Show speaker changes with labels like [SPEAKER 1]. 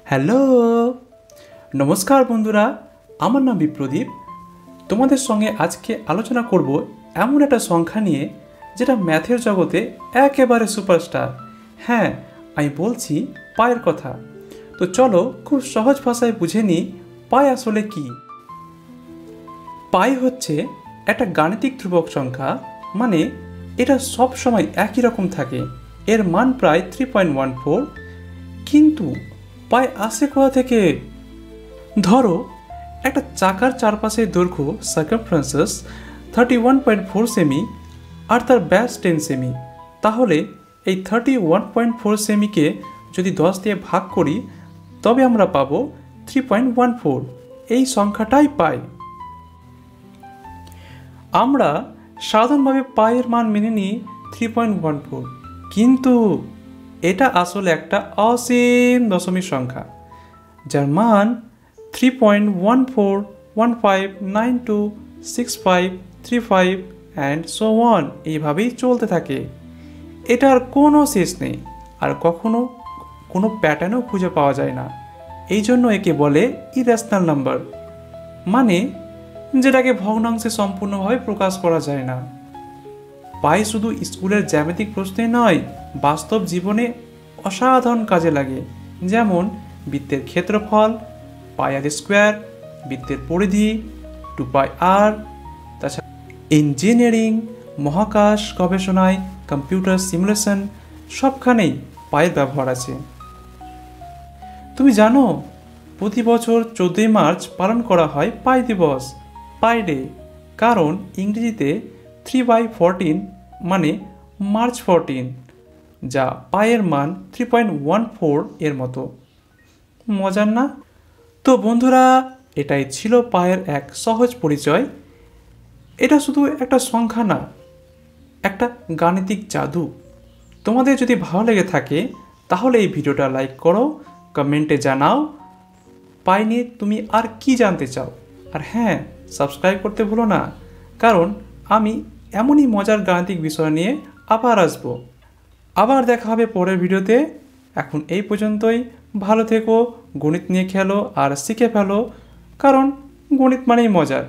[SPEAKER 1] Hello, নমস্কার বন্ধুরা। আমার নাম বিপ্রদীপ। তোমাদের সঙ্গে আজকে আলোচনা করব এমন একটা সংখ্যা নিয়ে যেটা ম্যাথের জগতে একেবারে সুপারস্টার। হ্যাঁ, আমি বলছি পায়ের কথা। তো চলো খুব সহজ ভাষায় বুঝে নিই পাই আসলে কি। পাই হচ্ছে একটা গাণিতিক ধ্রুবক সংখ্যা, মানে এটা সব সময় একই রকম থাকে। এর মান প্রায় 3.14। কিন্তু পাই আসে কোথা থেকে? ধরো একটা চাকার চারপাশের দৈর্ঘ্য সার্কামফারেন্স 31.4 সেমি আর তার ব্যাস 10 সেমি। তাহলে এই 31.4 সেমিকে যদি 10 দিয়ে ভাগ করি তবে আমরা পাবো 3.14। এই সংখ্যাটাই পাই। আমরা সাধারণভাবে পায়ের মান মেনে নিই 3.14, কিন্তু এটা আসলে একটা অসীম দশমিক সংখ্যা যার মান 3.1415926535 অ্যান্ড সো অন, এইভাবেই চলতে থাকে। এটার কোনো শেষ নেই আর কখনো কোনো প্যাটার্নও খুঁজে পাওয়া যায় না। এই জন্য একে বলে ইরেশনাল নাম্বার, মানে যেটাকে ভগ্নাংশে সম্পূর্ণভাবে প্রকাশ করা যায় না। পাই শুধু স্কুলের জ্যামিতিক প্রশ্নে নয়, বাস্তব জীবনে অসাধারণ কাজে লাগে। যেমন বৃত্তের ক্ষেত্রফল, পাই আর স্কোয়ার, বৃত্তের পরিধি 2πr। তাছাড়া ইঞ্জিনিয়ারিং, মহাকাশ গবেষণায়, কম্পিউটার সিমুলেশন সবখানেই পায়ের ব্যবহার আছে। তুমি জানো প্রতি বছর 14 মার্চ পালন করা হয় পাই দিবস, পাই ডে। কারণ ইংরেজিতে 3/14 মানে মার্চ 14, যা পায়ের মান 3.14 এর মতো। মজার না? তো বন্ধুরা, এটাই ছিল পায়ের এক সহজ পরিচয়। এটা শুধু একটা সংখ্যা না, একটা গাণিতিক জাদু। তোমাদের যদি ভালো লেগে থাকে তাহলে এই ভিডিওটা লাইক করো, কমেন্টে জানাও পাই নিয়ে তুমি আর কি জানতে চাও। আর হ্যাঁ, সাবস্ক্রাইব করতে ভুলো না, কারণ আমি এমনই মজার গাণিতিক বিষয় নিয়ে আবার আসবো। আবার দেখা হবে পরের ভিডিওতে। এখন এই পর্যন্তই। ভালো থেকো, গণিত নিয়ে খেলো আর শিখে ফেলো, কারণ গণিত মানেই মজার।